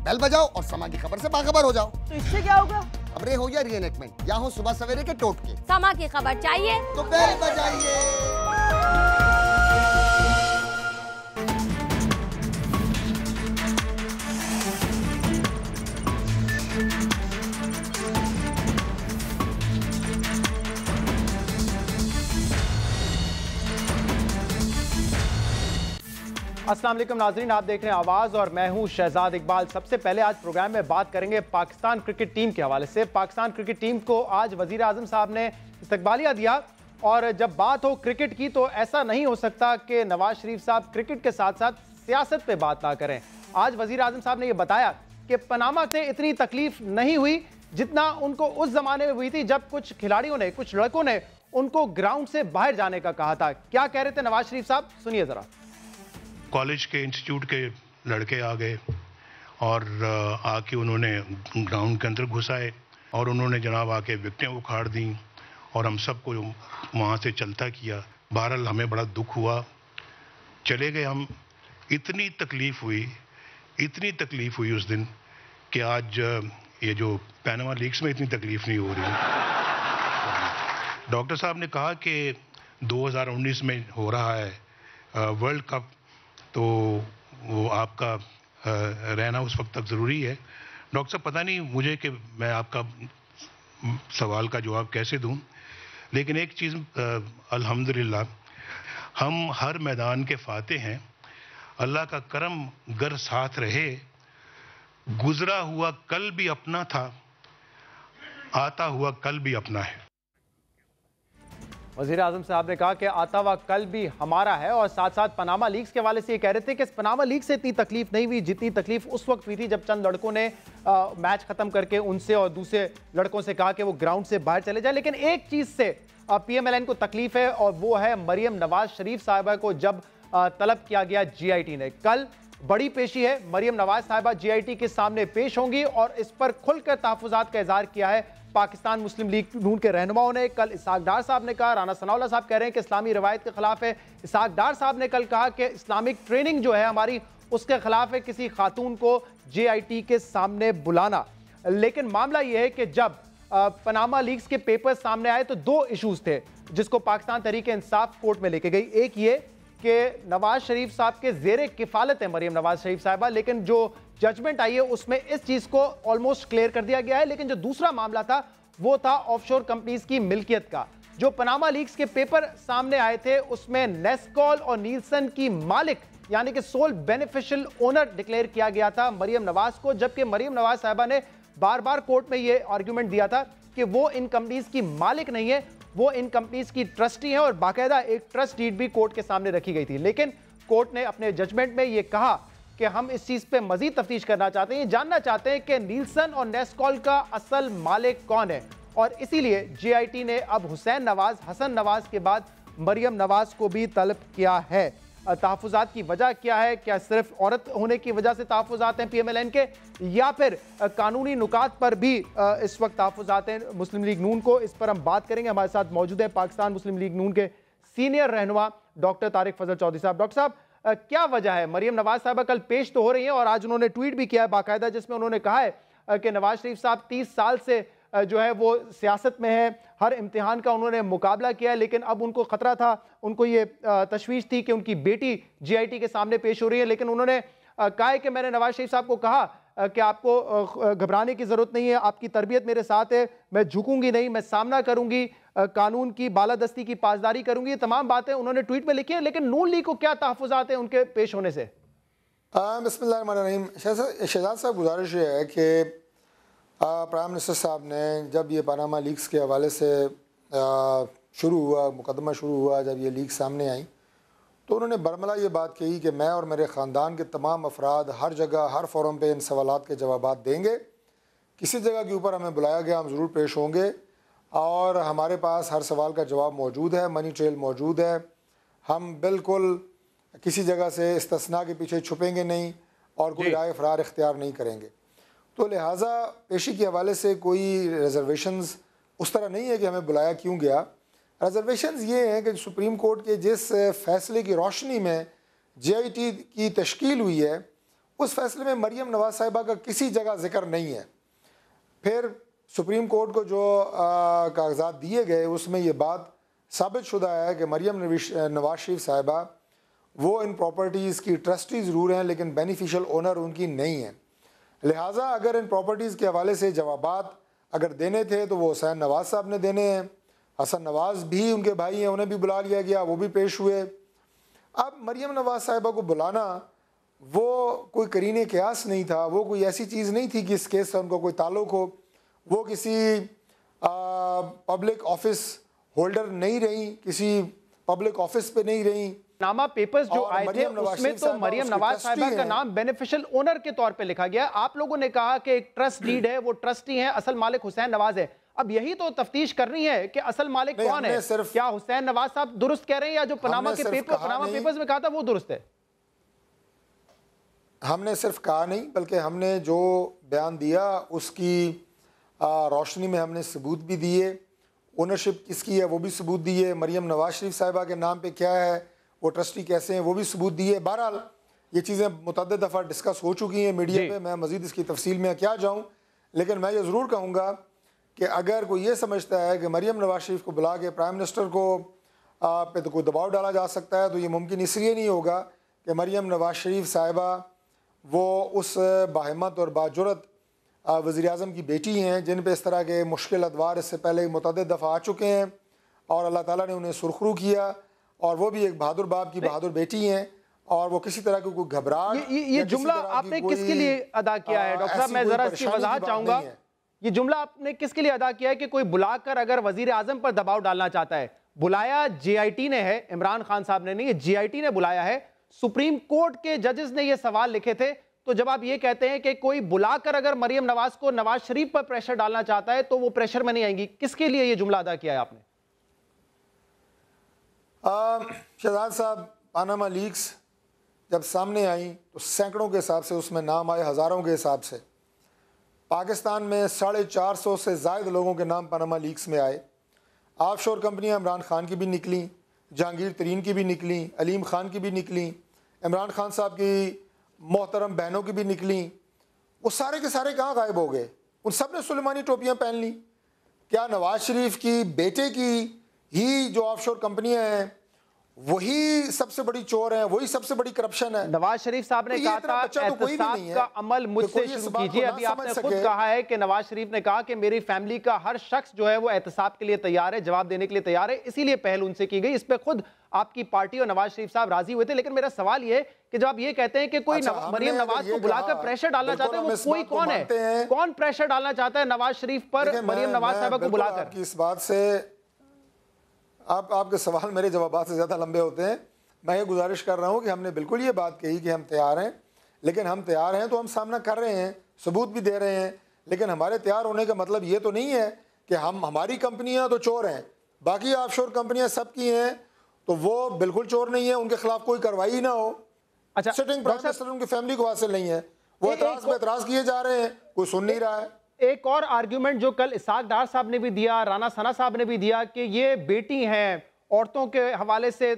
Bell बजाओ और समा की खबर से बाखबर हो जाओ। तो इससे क्या होगा? खबरें हो या रीएनएक्टमेंट या हो सुबह सवेरे के टोटके, समा की खबर चाहिए तो बेल बजाइए। अस्सलाम वालेकुम नाज़रीन, आप देख रहे हैं आवाज़ और मैं हूं शहजाद इकबाल। सबसे पहले आज प्रोग्राम में बात करेंगे पाकिस्तान क्रिकेट टीम के हवाले से। पाकिस्तान क्रिकेट टीम को आज वज़ीर आज़म साहब ने इस्तकबालिया दिया और जब बात हो क्रिकेट की तो ऐसा नहीं हो सकता कि नवाज शरीफ साहब क्रिकेट के साथ साथ सियासत पे बात ना करें। आज वज़ीर आज़म साहब ने यह बताया कि पनामा से इतनी तकलीफ नहीं हुई जितना उनको उस ज़माने में हुई थी जब कुछ खिलाड़ियों ने, कुछ लड़कों ने उनको ग्राउंड से बाहर जाने का कहा था। क्या कह रहे थे नवाज शरीफ साहब, सुनिए ज़रा। कॉलेज के इंस्टीट्यूट के लड़के आ गए और आके उन्होंने ग्राउंड के अंदर घुस आए और उन्होंने जनाब आके विकेटें उखाड़ दी और हम सबको वहाँ से चलता किया। बहरहाल हमें बड़ा दुख हुआ, चले गए हम। इतनी तकलीफ़ हुई उस दिन कि आज ये जो पैनामा लीग्स में इतनी तकलीफ़ नहीं हो रही। डॉक्टर साहब ने कहा कि 2019 में हो रहा है वर्ल्ड कप, तो वो आपका रहना उस वक्त तक ज़रूरी है। डॉक्टर साहब, पता नहीं मुझे कि मैं आपका सवाल का जवाब कैसे दूं, लेकिन एक चीज़ अल्हम्दुलिल्लाह हम हर मैदान के फाते हैं। अल्लाह का करम गर साथ रहे, गुज़रा हुआ कल भी अपना था, आता हुआ कल भी अपना है। वज़ीर आज़म साहब ने कहा कि आता हुआ कल भी हमारा है और साथ साथ पनामा लीग्स के हवाले से ये कह रहे थे कि इस पनामा लीग से इतनी तकलीफ नहीं हुई जितनी तकलीफ उस वक्त हुई थी जब चंद लड़कों ने मैच खत्म करके उनसे और दूसरे लड़कों से कहा कि वो ग्राउंड से बाहर चले जाए। लेकिन एक चीज़ से PMLN को तकलीफ है और वो है मरियम नवाज शरीफ साहिबा को जब तलब किया गया GIT ने। कल बड़ी पेशी है, मरियम नवाज साहिबा GIT के सामने पेश होंगी और इस पर खुलकर तहफ़्फ़ुज़ात का इज़हार किया है पाकिस्तान मुस्लिम लीग नून के रहनुमाओं ने। कल इसहाक डार साहब ने कहा, राना सनाउल्लाह साहब कह रहे हैं कि इस्लामी रवायत के खिलाफ है। इसहाक डार साहब ने कल कहा कि इस्लामिक ट्रेनिंग जो है हमारी उसके खिलाफ है किसी खातून को GIT के सामने बुलाना। लेकिन मामला यह है कि जब पनामा लीग्स के पेपर्स सामने आए तो दो इशूज थे जिसको पाकिस्तान तहरीक इंसाफ कोर्ट में लेके गई। एक ये कि नवाज शरीफ साहब के ज़ेरे किफ़ालत है मरियम नवाज शरीफ साहिबा, लेकिन जो जजमेंट आई है उसमें इस चीज़ को ऑलमोस्ट क्लियर कर दिया गया है। लेकिन जो दूसरा मामला था वो था ऑफशोर कंपनीज की मिल्कियत का। जो पनामा लीग्स के पेपर सामने आए थे उसमें नेस्कॉल और नीलसन की मालिक यानी कि सोल बेनिफिशियल ओनर डिक्लेयर किया गया था मरियम नवाज को, जबकि मरियम नवाज साहिबा ने बार बार कोर्ट में ये आर्ग्यूमेंट दिया था कि वो इन कंपनीज की मालिक नहीं है, वो इन कंपनीज की ट्रस्टी है और बाकायदा एक ट्रस्ट डीड भी कोर्ट के सामने रखी गई थी। लेकिन कोर्ट ने अपने जजमेंट में ये कहा कि हम इस चीज पे मजीद तफ्तीश करना चाहते हैं, जानना चाहते हैं कि नीलसन और नेस्कॉल का असल मालिक कौन है। और इसीलिए GIT ने अब हुसैन नवाज, हसन नवाज के बाद मरियम नवाज को भी तलब किया है। तहफ़्फ़ुज़ात की वजह क्या है? क्या सिर्फ औरत होने की वजह से तहफ़्फ़ुज़ात हैं PMLN के, या फिर कानूनी नुकात पर भी इस वक्त तहफ़्फ़ुज़ात हैं मुस्लिम लीग नून को? इस पर हम बात करेंगे। हमारे साथ मौजूद है पाकिस्तान मुस्लिम लीग नून के सीनियर रहनुमा डॉक्टर तारिक फजल चौधरी साहब। डॉक्टर साहब, क्या वजह है? मरियम नवाज साहबा कल पेश तो हो रही हैं और आज उन्होंने ट्वीट भी किया है बाकायदा जिसमें उन्होंने कहा है कि नवाज शरीफ साहब 30 साल से जो है वो सियासत में है, हर इम्तिहान का उन्होंने मुकाबला किया है, लेकिन अब उनको खतरा था, उनको ये तशवीश थी कि उनकी बेटी GIT के सामने पेश हो रही है। लेकिन उन्होंने कहा है कि मैंने नवाज शरीफ साहब को कहा कि आपको घबराने की ज़रूरत नहीं है, आपकी तरबियत मेरे साथ है, मैं झुकूंगी नहीं, मैं सामना करूंगी, कानून की बालादस्ती की पासदारी करूंगी। ये तमाम बातें उन्होंने ट्वीट में लिखी है। लेकिन नून लीग को क्या तहफ़्फ़ुज़ात हैं उनके पेश होने से? बिस्मिल्लाहिर्रहमानिर्रहीम। शहजाद साहब, गुजारिश ये है कि प्राइम मिनिस्टर साहब ने जब ये पनामा लीग्स के हवाले से शुरू हुआ, मुकदमा शुरू हुआ, जब ये लीग सामने आई तो उन्होंने बरमला ये बात कही कि मैं और मेरे ख़ानदान के तमाम अफराद हर जगह, हर फोरम पे इन सवालात के जवाबात देंगे। किसी जगह के ऊपर हमें बुलाया गया, हम ज़रूर पेश होंगे और हमारे पास हर सवाल का जवाब मौजूद है, मनी ट्रेल मौजूद है। हम बिल्कुल किसी जगह से इस्तिस्ना के पीछे छुपेंगे नहीं और कोई राय फरार इख्तियार नहीं करेंगे। तो लिहाजा पेशी के हवाले से कोई रिजर्वेशंस उस तरह नहीं है कि हमें बुलाया क्यों गया। रिजर्वेशंस ये हैं कि सुप्रीम कोर्ट के जिस फैसले की रोशनी में GIT की तश्कील हुई है उस फैसले में मरियम नवाज साहिबा का किसी जगह जिक्र नहीं है। फिर सुप्रीम कोर्ट को जो कागजात दिए गए उसमें ये बात साबित शुदा है कि मरियम नवाज शरीफ साहिबा वो इन प्रॉपर्टीज़ की ट्रस्टी ज़रूर हैं लेकिन बेनिफिशियल ओनर उनकी नहीं है। लिहाजा अगर इन प्रॉपर्टीज़ के हवाले से जवाबात अगर देने थे तो वो हुसैन नवाज साहब ने देने हैं। हसन नवाज भी उनके भाई हैं, उन्हें भी बुला लिया गया, वो भी पेश हुए। अब मरियम नवाज साहिबा को बुलाना वो कोई करीने क़यास नहीं था, वो कोई ऐसी चीज़ नहीं थी कि इस केस से उनको कोई ताल्लुक़ हो। वो किसी पब्लिक ऑफिस होल्डर नहीं रही, किसी पब्लिक ऑफिस पे नहीं रही। नामा पेपर्स जो आए थे उसमें तो मरियम नवाज साहिबा का नाम बेनिफिशियल ओनर के तौर पे लिखा गया। आप लोगों ने कहा कि एक ट्रस्ट डीड है, वो ट्रस्टी है, असल मालिक हुसैन नवाज है। अब यही तो तफ्तीश करनी है कि असल मालिक कौन है। क्या हुसैन नवाज साहब दुरुस्त कह रहे हैं या जो पनामा पेपर्स में कहा था वो दुरुस्त है? हमने सिर्फ कहा नहीं बल्कि हमने जो बयान दिया उसकी रोशनी में हमने सबूत भी दिए। ओनरशिप किसकी है वो भी सबूत दिए। मरियम नवाज शरीफ साहिबा के नाम पे क्या है, वो ट्रस्टी कैसे हैं, वो भी सबूत दिए। बहरहाल ये चीज़ें मुतअद्दिद दफ़ा डिस्कस हो चुकी हैं मीडिया पे, मैं मज़ीद इसकी तफसील में क्या जाऊँ। लेकिन मैं ये ज़रूर कहूँगा कि अगर कोई ये समझता है कि मरियम नवाज शरीफ को बुला के प्राइम मिनिस्टर को पे तो कोई दबाव डाला जा सकता है, तो ये मुमकिन इसलिए नहीं होगा कि मरियम नवाज शरीफ साहिबा वो उस बाहिम्मत और बाजुरत वज़ीर आज़म की बेटी हैं जिन पे इस तरह के मुश्किल अदवार इससे पहले मुतअद्दिद दफ़ा आ चुके हैं और अल्लाह ताला ने उन्हें सुरखरू किया, और वो भी एक बहादुर बाप की बहादुर बेटी हैं और वो किसी तरह की कोई घबराहट। ये जुमला आपने किसके लिए अदा किया है डॉक्टर साहब? मैं ज़रा इसकी वजाहत चाहूँगा। ये जुमला आपने किसके लिए अदा किया है कि कोई बुलाकर अगर वज़ीर आज़म पर दबाव डालना चाहता है? बुलाया JIT ने है, इमरान खान साहब ने नहीं, ये JIT ने बुलाया है। सुप्रीम कोर्ट के जजेस ने ये सवाल लिखे थे। तो जब आप ये कहते हैं कि कोई बुलाकर अगर मरियम नवाज को नवाज शरीफ पर प्रेशर डालना चाहता है तो वो प्रेशर में नहीं आएंगी, किसके लिए ये जुमला अदा किया है आपने? शहजाद साहब, पानामा लीक्स जब सामने आई तो सैकड़ों के हिसाब से उसमें नाम आए, हज़ारों के हिसाब से। पाकिस्तान में 450 से ज़ायद लोगों के नाम पानामा लीक्स में आए। ऑफशोर कंपनियां इमरान खान की भी निकली, जहांगीर तरीन की भी निकली, अलीम खान की भी निकली, इमरान खान साहब की मोहतरम बहनों की भी निकली। वो सारे के सारे कहाँ गायब हो गए? उन सब ने सुलेमानी टोपियाँ पहन ली। क्या नवाज शरीफ की बेटे की ही जो ऑफशोर कंपनियां हैं वही सबसे बड़ी चोर है, वही सबसे बड़ी करप्शन है? नवाज शरीफ साहब ने कहा था एहतसाब का अमल मुझसे शुरू कीजिए। अभी आपने खुद कहा है कि नवाज शरीफ ने कहा कि मेरी फैमिली का हर शख्स जो है वो एहतसाब के लिए तैयार है, जवाब देने के लिए तैयार है, इसीलिए पहल उनसे की गई। इस पे खुद आपकी पार्टी और नवाज शरीफ साहब राजी हुए थे। लेकिन मेरा सवाल ये कि जब आप ये कहते हैं कि कोई मरियम नवाज को बुलाकर प्रेशर डालना चाहते हैं, वो कोई कौन है? कौन प्रेशर डालना चाहता है नवाज शरीफ पर मरियम नवाज साहब को बुलाकर? इस बात से आपके सवाल मेरे जवाब से ज़्यादा लंबे होते हैं। मैं ये गुजारिश कर रहा हूँ कि हमने बिल्कुल ये बात कही कि हम तैयार हैं, लेकिन हम तैयार हैं तो हम सामना कर रहे हैं, सबूत भी दे रहे हैं। लेकिन हमारे तैयार होने का मतलब ये तो नहीं है कि हमारी कंपनियां तो चोर हैं, बाकी ऑफशोर कंपनियां सबकी हैं, तो वो बिल्कुल चोर नहीं है, उनके खिलाफ कोई कार्रवाई ना हो। अच्छा, सिटिंग प्राइम मिनिस्टर उनकी फैमिली को हासिल नहीं है, वो एतराज किए जा रहे हैं, कोई सुन नहीं रहा है। एक और आर्ग्यूमेंट जो कल इसाक डार साहब ने भी दिया, राना सना साहब ने भी दिया कि ये बेटी हैं, औरतों के हवाले से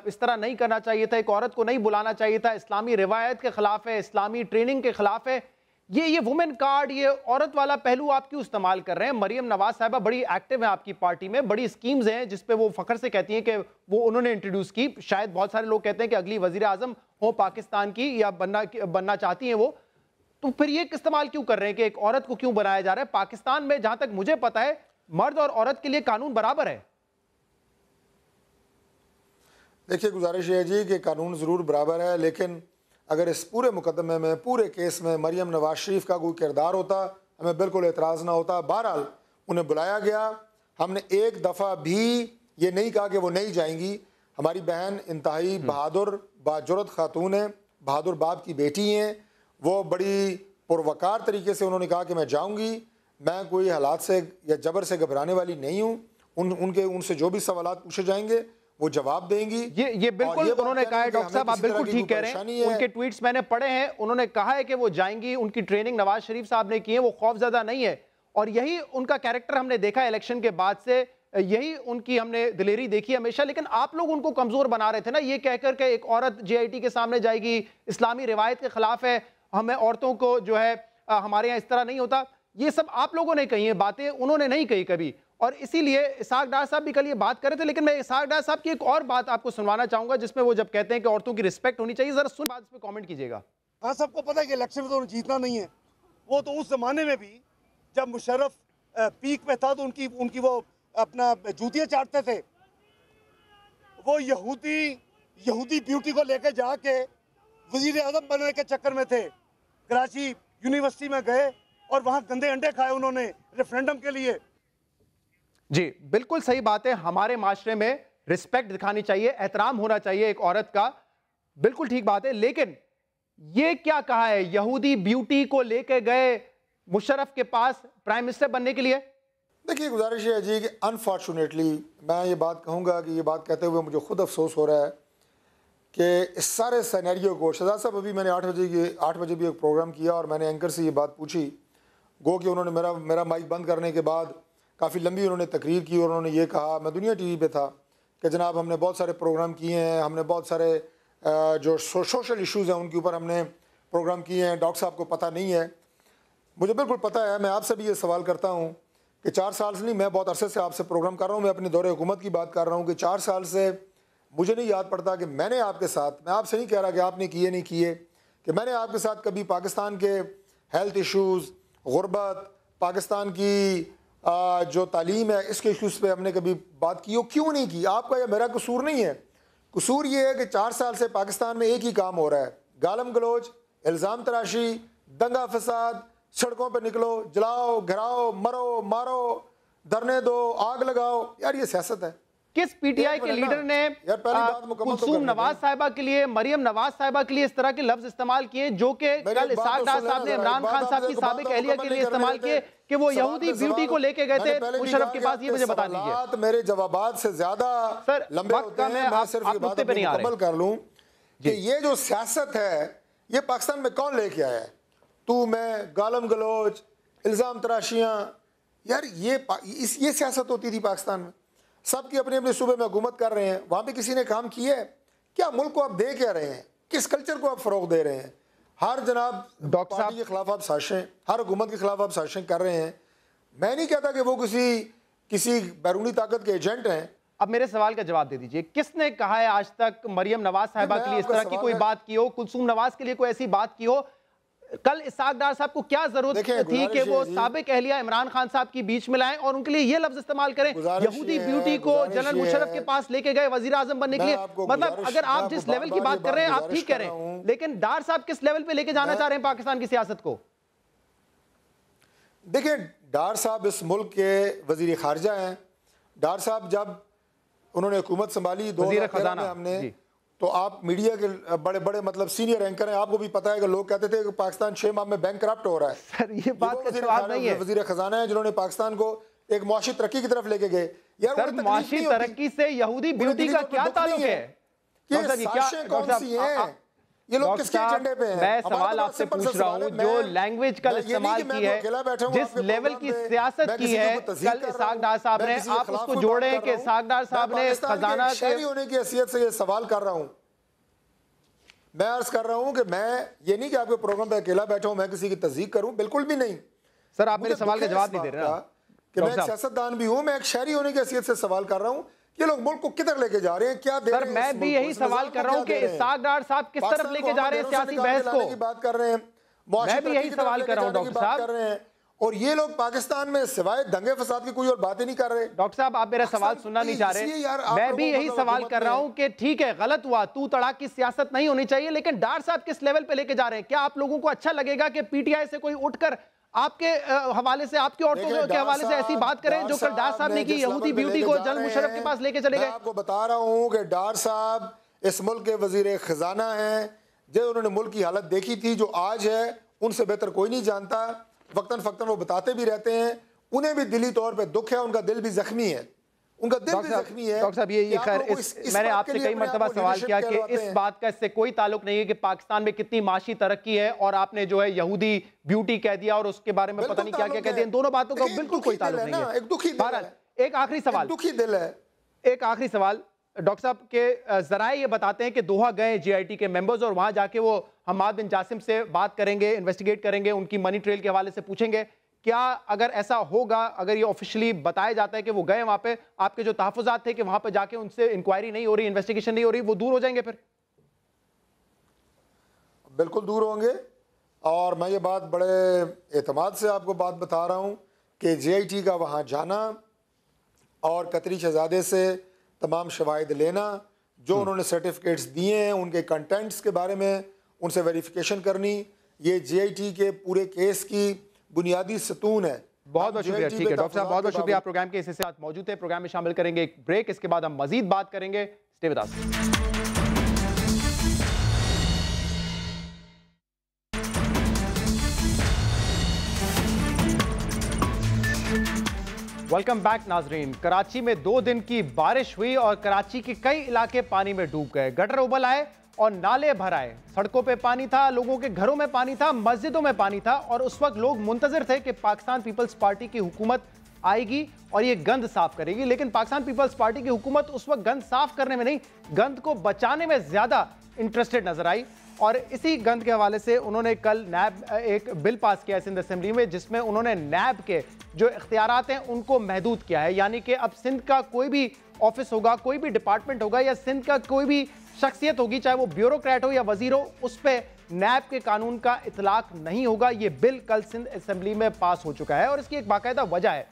इस तरह नहीं करना चाहिए था, एक औरत को नहीं बुलाना चाहिए था, इस्लामी रिवायत के खिलाफ है, इस्लामी ट्रेनिंग के खिलाफ है। ये वुमेन कार्ड, ये औरत वाला पहलू आप क्यों इस्तेमाल कर रहे हैं? मरियम नवाज साहिबा बड़ी एक्टिव है आपकी पार्टी में, बड़ी स्कीम्स हैं जिसपे वो फखर से कहती हैं कि वो उन्होंने इंट्रोड्यूस की। शायद बहुत सारे लोग कहते हैं कि अगली वजीर आजम हो पाकिस्तान की या बनना चाहती हैं वो। तो फिर ये इस्तेमाल क्यों कर रहे हैं कि एक औरत को क्यों बनाया जा रहा है? पाकिस्तान में जहां तक मुझे पता है मर्द और औरत के लिए कानून बराबर है। देखिए, गुजारिश है जी कि कानून ज़रूर बराबर है, लेकिन अगर इस पूरे मुकदमे में, पूरे केस में मरियम नवाज शरीफ का कोई किरदार होता, हमें बिल्कुल एतराज़ ना होता। बहरहाल उन्हें बुलाया गया, हमने एक दफ़ा भी ये नहीं कहा कि वो नहीं जाएंगी। हमारी बहन इंतहाई बहादुर बाजुरत खातून है, बहादुर बाप की बेटी हैं। वो बड़ी पुरवकार तरीके से उन्होंने कहा कि मैं जाऊंगी, मैं कोई हालात से या जबर से घबराने वाली नहीं हूँ। उनसे जो भी सवाल पूछे जाएंगे वो जवाब देंगी। ये बिल्कुल उन्होंने कहा है। डॉक्टर साहब, आप बिल्कुल ठीक कह रहे हैं। उनके ट्वीट्स मैंने पढ़े हैं, उन्होंने कहा है कि वो जाएंगी, उनकी ट्रेनिंग नवाज शरीफ साहब ने की है, वो खौफजदा नहीं है। और यही उनका कैरेक्टर हमने देखा इलेक्शन के बाद से, यही उनकी हमने दिलेरी देखी हमेशा। लेकिन आप लोग उनको कमजोर बना रहे थे ना, ये कहकर के एक औरत JIT के सामने जाएगी, इस्लामी रिवायत के खिलाफ है, हमें औरतों को जो है हमारे यहाँ इस तरह नहीं होता। ये सब आप लोगों ने कही है बातें, उन्होंने नहीं कही कभी। और इसीलिए इसहाक डार साहब भी कल ये बात कर रहे थे, लेकिन मैं इसहाक डार साहब की एक और बात आपको सुनवाना चाहूंगा जिसमें वो जब कहते हैं कि औरतों की रिस्पेक्ट होनी चाहिए, जरा सुन बात, इस पे कमेंट कीजिएगा। हाँ, सबको पता है कि इलेक्शन में तो जीतना नहीं है। वो तो उस जमाने में भी जब मुशर्रफ पीक पे था तो उनकी वो अपना जूतियां चाटते थे। वो यहूदी ब्यूटी को लेकर जाके वजीर आजम बनने के चक्कर में थे। कराची यूनिवर्सिटी में गए और वहां गंदे अंडे खाए उन्होंने रेफरेंडम के लिए। जी बिल्कुल सही बात है, हमारे माशरे में रिस्पेक्ट दिखानी चाहिए, एहतराम होना चाहिए एक औरत का, बिल्कुल ठीक बात है। लेकिन ये क्या कहा है, यहूदी ब्यूटी को लेके गए मुशर्रफ के पास प्राइम मिनिस्टर बनने के लिए? देखिए, गुजारिश है जी कि अनफॉर्चुनेटली मैं ये बात कहूँगा कि ये बात कहते हुए मुझे खुद अफसोस हो रहा है कि इस सारे सिनेरियो को, शहजाद साहब अभी मैंने 8 बजे भी एक प्रोग्राम किया और मैंने एंकर से ये बात पूछी, गो कि उन्होंने मेरा माइक बंद करने के बाद काफ़ी लंबी उन्होंने तकरीर की और उन्होंने ये कहा, मैं दुनिया टीवी पे था, कि जनाब हमने बहुत सारे प्रोग्राम किए हैं, हमने बहुत सारे जो सोशल इश्यूज़ हैं उनके ऊपर हमने प्रोग्राम किए हैं, डॉक्टर साहब को पता नहीं है। मुझे बिल्कुल पता है। मैं आपसे भी ये सवाल करता हूँ कि 4 साल से नहीं, मैं बहुत अरसे से आपसे प्रोग्राम कर रहा हूँ, मैं अपने दौरे हुकूमत की बात कर रहा हूँ कि 4 साल से मुझे नहीं याद पड़ता कि मैंने आपके साथ, मैं आपसे नहीं कह रहा कि आपने किए नहीं किए, कि मैंने आपके साथ कभी पाकिस्तान के हेल्थ इश्यूज़, गुर्बत, पाकिस्तान की जो तालीम है, इसके इश्यूज़ पे हमने कभी बात की हो। क्यों नहीं की? आपका या मेरा कसूर नहीं है। कसूर ये है कि 4 साल से पाकिस्तान में एक ही काम हो रहा है, गालम गलोच, इल्ज़ाम तराशी, दंगा फसाद, सड़कों पर निकलो, जलाओ, घिराओ, मरो, मारो, धरने दो, आग लगाओ। यार ये सियासत है। किस पीटीआई के लीडर ने कुलसूम नवाज साहिबा के लिए, मरियम नवाज साहिबा के लिए इस तरह के लफ्ज इस्तेमाल किए जो कि कल इसहाक डार साहब ने इमरान खान साहब की साबिक अहलिया के लिए इस्तेमाल किए कि वो यहूदी ब्यूटी को लेके गए थे मुशर्रफ के पास? ये मुझे बता दीजिए। मेरे जवाबात से ज्यादा लंबे होते हैं, मैं सिर्फ ये बात मुकम्मल कर लूं कि ये जो सियासत है ये पाकिस्तान में कौन लेके आया है? तू, मैं, गालम गलोच, इल्जाम तराशियां, यार ये सियासत होती थी पाकिस्तान में। सबकी अपने अपने सूबे में हुकूमत कर रहे हैं, वहाँ पे किसी ने काम किया है क्या? मुल्क को आप दे क्या रहे हैं? किस कल्चर को आप फ़रोग दे रहे हैं? हर जनाब पार्टी के खिलाफ आप साजिशें, हर हुकूमत के खिलाफ आप साजिशें कर रहे हैं। मैं नहीं कहता कि वो किसी बैरूनी ताकत के एजेंट हैं। अब मेरे सवाल का जवाब दे दीजिए, किसने कहा है आज तक मरियम नवाज साहिबा के लिए इस तरह की कोई बात की हो, कुलसूम नवाज के लिए कोई ऐसी बात की हो? कल इसहाक डार साहब को क्या जरूरत थी कि वो साबिक अहलिया इमरान खान साहब की बीच में लाएं और उनके लिए ये लफ्ज इस्तेमाल करें, यहूदी ब्यूटी को जनरल मुशर्रफ के पास लेके गए वजीर आजम बनने के लिए? मतलब अगर आप जिस लेवल की बात कर रहे हैं आप ठीक कह रहे हैं, लेकिन डार साहब किस लेवल पे लेके जाना चाह रहे हैं पाकिस्तान की सियासत को? देखिए, डार साहब इस मुल्क के वजीर खारजा हैं। डार साहब जब उन्होंने हुकूमत संभाली 2013 में हमने, तो आप मीडिया के बड़े बड़े मतलब सीनियर एंकर हैं, आपको भी पता है कि लोग कहते थे कि पाकिस्तान 6 माह में बैंक करप्ट हो रहा है। सर ये बात का जवाब नहीं है। वजीर खजाना है जिन्होंने पाकिस्तान को एक मुआशी तरक्की की तरफ लेके गए। यार सर मुआशी तरक्की से यहूदी ब्यूटी का क्या ताल्लुक है? कौन सी है? ये लोग किसके एजेंडे पे हैं? मैं सवाल आपसे पूछ रहा हूँ, जो लैंग्वेज का इस्तेमाल की है, जिस लेवल की सियासत की है कल इसहाक डार साहब ने, आप उसको जोड़े कि इसहाक डार साहब ने खजाना शहरी होने की हैसियत से ये सवाल कर रहा हूँ। मैं अर्ज कर रहा हूँ कि मैं ये नहीं कि आपके प्रोग्राम पे अकेला बैठा हूँ, मैं किसी की तस्दीक करूँ, बिल्कुल भी नहीं। सर आप मेरे सवाल का जवाब नहीं दे रहे कि मैं एक सियासतदान भी हूँ, मैं एक शहरी होने की हैसियत से सवाल कर रहा हूँ। ये लोग मुल्क को किधर लेके जा रहे हैं, क्या दे रहे हैं? मैं भी यही सवाल कर रहा हूँ कि इसहाक डार साहब किस तरफ लेके जा रहे हैं सियासी बहस को? बात कर रहे हैं, मैं भी यही सवाल कर रहा हूँ डॉक्टर साहब। और ये लोग पाकिस्तान में सिवाय दंगे फसाद की कोई और बातें नहीं कर रहे। डॉक्टर साहब आप मेरा सवाल सुनना नहीं चाह रहे। मैं भी यही सवाल कर रहा हूं कि ठीक है गलत हुआ, तू तड़ाक की सियासत नहीं होनी चाहिए, लेकिन डार साहब किस लेवल पे लेके जा रहे हैं? क्या आप लोगों को अच्छा लगेगा कि पीटीआई से कोई उठकर आपके हवाले से, आपकी औरतों के हवाले से ऐसी बात करें जो कल डार साहब ने की, यहूदी ब्यूटी को जनरल मुशर्रफ के पास लेके चले गए? आपको बता रहा हूं कि डार साहब इस मुल्क के वजीर खजाना हैं, जो उन्होंने मुल्क की हालत देखी थी, जो आज है उनसे बेहतर कोई नहीं जानता। वक्तन फक्तन वो बताते भी रहते हैं, उन्हें भी दिली तौर पे दुख है, उनका दिल भी जख्मी है, उनका दिल भी जख्मी है। डॉक्टर साहब ये खैर मैंने आपसे कई मर्तबा सवाल किया कि इस बात का इससे कोई ताल्लुक नहीं है कि पाकिस्तान में कितनी माशी तरक्की है और आपने जो है यहूदी ब्यूटी कह दिया और उसके बारे में पता नहीं क्या क्या कह दिया। इन दोनों बातों का बिल्कुल कोई ताल्लुक नहीं है। एक दुखी दिल है। एक आखिरी सवाल, दुखी दिल है। एक आखिरी सवाल, डॉक्टर साहब के जराए ये बताते हैं कि दोहा गए जेआईटी के मेंबर्स और वहां जाके वो हम्माद बिन जासिम से बात करेंगे, इन्वेस्टिगेट करेंगे, उनकी मनी ट्रेल के हवाले से पूछेंगे। क्या अगर ऐसा होगा, अगर ये ऑफिशियली बताया जाता है कि वो गए वहां पे, आपके जो तहफुजात थे कि वहां पे जाके उनसे इंक्वायरी नहीं हो रही, इन्वेस्टिगेशन नहीं हो रही, वो दूर हो जाएंगे फिर? बिल्कुल दूर होंगे। और मैं ये बात बड़े एतमाद से आपको बात बता रहा हूँ कि JIT का वहाँ जाना और कतरी शहजादे से तमाम शवाहिद लेना, जो उन्होंने सर्टिफिकेट्स दिए हैं उनके कंटेंट्स के बारे में उनसे वेरिफिकेशन करनी, ये JIT के पूरे केस की बुनियादी सतून है। बहुत बहुत शुक्रिया। ठीक है डॉक्टर साहब, बहुत बहुत शुक्रिया। आप प्रोग्राम के इस हिस्से में मौजूद थे, प्रोग्राम में शामिल करेंगे एक ब्रेक, इसके बाद हम मजीद बात करेंगे। Stay with us. Welcome back नाजरीन। कराची में 2 दिन की बारिश हुई और कराची के कई इलाके पानी में डूब गए। गटर उबल आए और नाले भर आए, सड़कों पे पानी था, लोगों के घरों में पानी था, मस्जिदों में पानी था। और उस वक्त लोग मुंतजिर थे कि पाकिस्तान पीपल्स पार्टी की हुकूमत आएगी और ये गंद साफ करेगी। लेकिन पाकिस्तान पीपल्स पार्टी की हुकूमत उस वक्त गंद साफ करने में नहीं, गंद को बचाने में ज्यादा इंटरेस्टेड नजर आई। और इसी गंद के हवाले से उन्होंने कल नैब एक बिल पास किया सिंध असेंबली में, जिसमें उन्होंने नैब के जो इख्तियारात हैं उनको महदूद किया है। यानी कि अब सिंध का कोई भी ऑफिस होगा, कोई भी डिपार्टमेंट होगा, या सिंध का कोई भी शख्सियत होगी, चाहे वो ब्यूरोक्रेट हो या वजीर हो, उस पर नैब के कानून का इतलाक नहीं होगा। ये बिल कल सिंध असेंबली में पास हो चुका है और इसकी एक बाकायदा वजह है।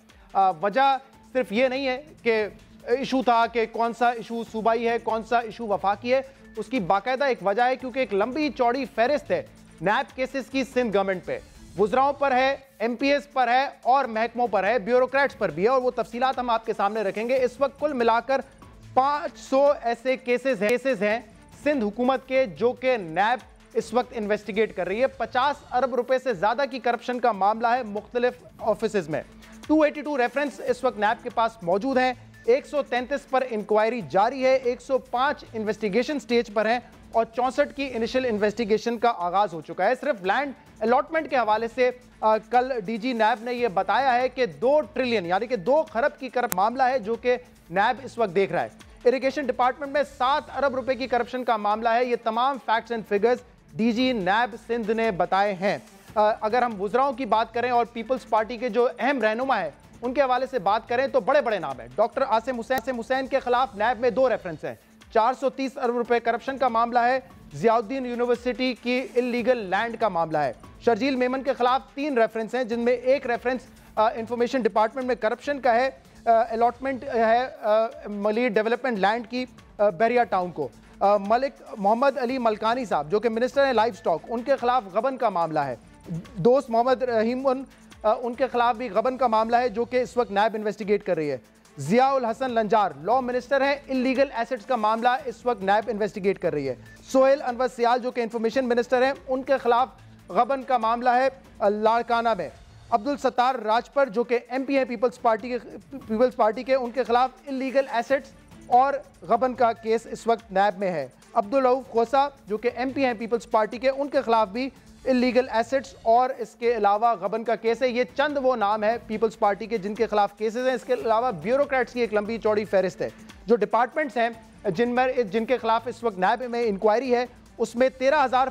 वजह सिर्फ ये नहीं है कि इशू था कि कौन सा इशू सूबाई है, कौन सा इशू वफाकी है, उसकी बाकायदा एक वजह है क्योंकि एक लंबी चौड़ी फहरिस्त है नैब केसेस की सिंध गवर्नमेंट पे। वुज़राओं पर है, MPs पर है और महकमों पर है, ब्यूरोक्रेट्स पर भी है, और वो तफसीलात हम आपके सामने रखेंगे। इस वक्त कुल मिलाकर 500 ऐसे केसेस हैं सिंध हुकूमत के जो कि नैब इस वक्त इन्वेस्टिगेट कर रही है। 50 अरब रुपए से ज्यादा की करप्शन का मामला है मुख्तलिफ ऑफिस में। 282 रेफरेंस इस वक्त नैब के पास मौजूद हैं। 133 पर इंक्वायरी जारी है, 105 इन्वेस्टिगेशन स्टेज पर हैं और 64 की इनिशियल इन्वेस्टिगेशन का आगाज हो चुका है। सिर्फ लैंड अलॉटमेंट के हवाले से कल DG नैब ने यह बताया है कि 2 ट्रिलियन यानी कि 2 खरब की करप्शन मामला है जो कि नैब इस वक्त देख रहा है। इरिगेशन डिपार्टमेंट में 7 अरब रुपए की करप्शन का मामला है। ये तमाम फैक्ट्स एंड फिगर्स DG नैब सिंध ने बताए हैं। अगर हम वुज़राओं की बात करें और पीपल्स पार्टी के जो अहम रहनुमा है उनके हवाले से बात करें तो बड़े बड़े नाम हैं। डॉक्टर आसिम हुसैन के खिलाफ नैब में 2 रेफरेंस हैं। 430 अरब रुपए करप्शन का मामला है। जियाउद्दीन यूनिवर्सिटी की इलीगल लैंड का मामला है। शर्जील मेमन के खिलाफ 3 रेफरेंस हैं, जिनमें एक रेफरेंस इंफॉर्मेशन डिपार्टमेंट में करप्शन का है, अलॉटमेंट है मलिक डेवलपमेंट लैंड की बहरिया टाउन को। मलिक मोहम्मद अली मलकानी साहब जो कि मिनिस्टर हैं लाइव स्टॉक, उनके खिलाफ गबन का मामला है। दोस्त मोहम्मद रहीम उनके खिलाफ भी गबन का मामला है जो कि इस वक्त नैब इन्वेस्टिगेट कर रही है। जियाउल हसन लंजार लॉ मिनिस्टर हैं, इलीगल एसेट्स का मामला इस वक्त नैब इन्वेस्टिगेट कर रही है। सोहेल अनवर सियाल जो कि इंफॉर्मेशन मिनिस्टर हैं, उनके खिलाफ गबन का मामला है लाड़काना में। अब्दुल सत्तार राजपर जो कि MP हैं पीपल्स पार्टी के, उनके खिलाफ इलीगल एसेट्स और गबन का केस इस वक्त नैब में है। अब्दुल रऊफ खोसा जो कि MP हैं पीपल्स पार्टी के, उनके खिलाफ भी इलीगल एसेट्स और इसके अलावा गबन का केस है। ये चंद वो नाम है पीपल्स पार्टी के जिनके खिलाफ केसेस हैं। इसके अलावा ब्यूरोक्रेट्स की एक लंबी चौड़ी फहरिस्त है। जो डिपार्टमेंट्स हैं जिनके खिलाफ इस वक्त नैब में इंक्वायरी है, उसमें 13,000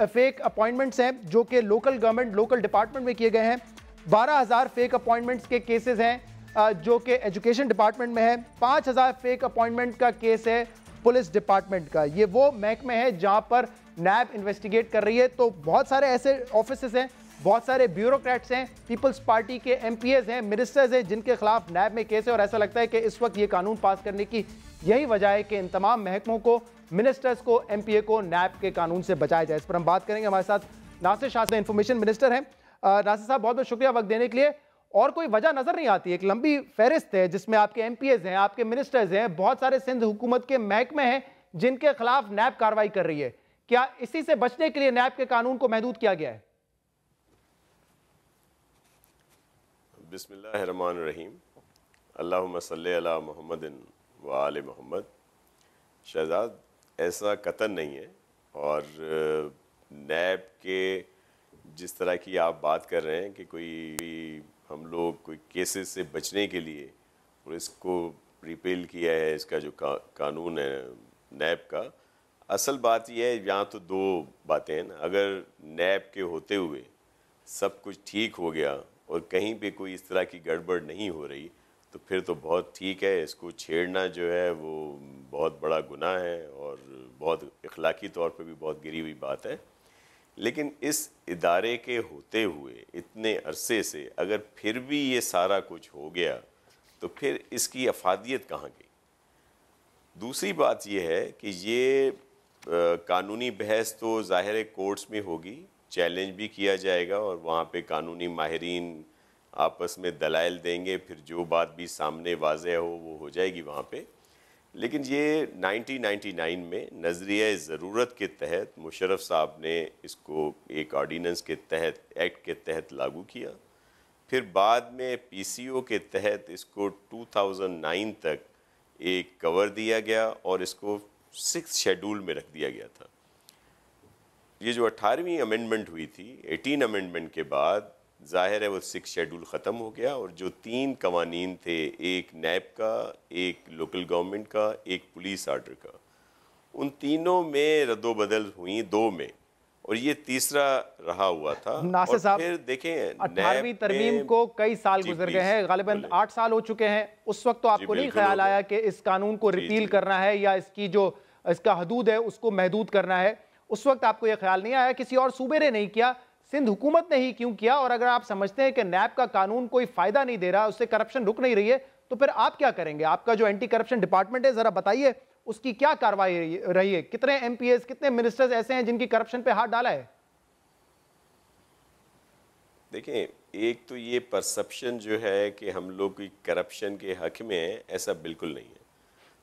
फेक अपॉइंटमेंट्स हैं जो कि लोकल गवर्नमेंट लोकल डिपार्टमेंट में किए गए हैं। 12,000 फेक अपॉइंटमेंट्स के केसेस हैं जो कि एजुकेशन डिपार्टमेंट में है। 5,000 फेक अपॉइंटमेंट का केस है पुलिस डिपार्टमेंट का। ये वो महकमे है जहां पर नैब इन्वेस्टिगेट कर रही है। तो बहुत सारे ऐसे ऑफिसेस हैं, बहुत सारे ब्यूरोक्रेट्स हैं, पीपल्स पार्टी के MPs हैं, मिनिस्टर्स हैं जिनके खिलाफ नैब में केस है। और ऐसा लगता है कि इस वक्त ये कानून पास करने की यही वजह है कि इन तमाम महकमों को, मिनिस्टर्स को, MPA को नैब के कानून से बचाया जाए। इस पर हम बात करेंगे। हमारे साथ नासिर शाह इंफॉर्मेशन मिनिस्टर हैं। नासिर साहब बहुत बहुत शुक्रिया वक्त देने के लिए। और कोई वजह नजर नहीं आती, एक लंबी फहरिस्त है जिसमें आपके MPs हैं, आपके मिनिस्टर्स हैं, बहुत सारे सिंध हुकूमत के महकमे हैं जिनके खिलाफ नैब कार्रवाई कर रही है। क्या इसी से बचने के लिए नैब के कानून को महदूद किया गया है? बिस्मिल्लाहिर्रहमानिर्रहीम, अल्लाहुम्मा सल्ली अला मुहम्मदिन व आले मोहम्मद। शहजाद, ऐसा कतन नहीं है। और नैब के जिस तरह की आप बात कर रहे हैं कि कोई हम लोग कोई केसेस से बचने के लिए और इसको रिपेल किया है, इसका जो कानून है नैब का, असल बात यह है, यहाँ तो दो बातें हैं ना। अगर नैब के होते हुए सब कुछ ठीक हो गया और कहीं पे कोई इस तरह की गड़बड़ नहीं हो रही तो फिर तो बहुत ठीक है। इसको छेड़ना जो है वो बहुत बड़ा गुनाह है और बहुत इखलाकी तौर पे भी बहुत गिरी हुई बात है। लेकिन इस इदारे के होते हुए इतने अरसे से अगर फिर भी ये सारा कुछ हो गया तो फिर इसकी अफादियत कहाँ गई। दूसरी बात ये है कि ये कानूनी बहस तो ज़ाहिर है कोर्ट्स में होगी, चैलेंज भी किया जाएगा और वहाँ पे कानूनी माहिरीन आपस में दलाइल देंगे, फिर जो बात भी सामने वाज़ेह हो वो हो जाएगी वहाँ पे। लेकिन ये 1999 में नज़रिया ज़रूरत के तहत मुशर्रफ साहब ने इसको एक ऑर्डिनेंस के तहत, एक्ट के तहत लागू किया। फिर बाद में PCO के तहत इसको 2009 तक एक कवर दिया गया और इसको 6th शेड्यूल में रख दिया गया था। ये जो 18वीं अमेंडमेंट हुई थी, 18 अमेंडमेंट के बाद ज़ाहिर है वो 6th शेड्यूल ख़त्म हो गया और जो 3 कवानीन थे, एक नैब का, एक लोकल गवर्नमेंट का, एक पुलिस आर्डर का, उन तीनों में रद्दोबदल हुई 2 में और ये तीसरा रहा हुआ था। नासिर साहब, फिर देखें 18वीं तरमीम को कई साल गुजर गए हैं, गालिबन 8 साल हो चुके हैं। उस वक्त तो आपको नहीं ख्याल आया कि इस कानून को रिपील करना है या इसकी जो इसका हदूद है उसको महदूद करना है? उस वक्त आपको यह ख्याल नहीं आया? किसी और सूबे ने नहीं किया, सिंध हुकूमत ने ही क्यों किया? और अगर आप समझते हैं कि नैब का कानून कोई फायदा नहीं दे रहा, उससे करप्शन रुक नहीं रही है, तो फिर आप क्या करेंगे? आपका जो एंटी करप्शन डिपार्टमेंट है, जरा बताइए उसकी क्या कार्रवाई रही है? कितने MPs, कितने मिनिस्टर्स ऐसे हैं जिनकी करप्शन पे हाथ डाला है? देखें, एक तो ये परसेप्शन जो है कि हम लोग की करप्शन के हक में है, ऐसा बिल्कुल नहीं है।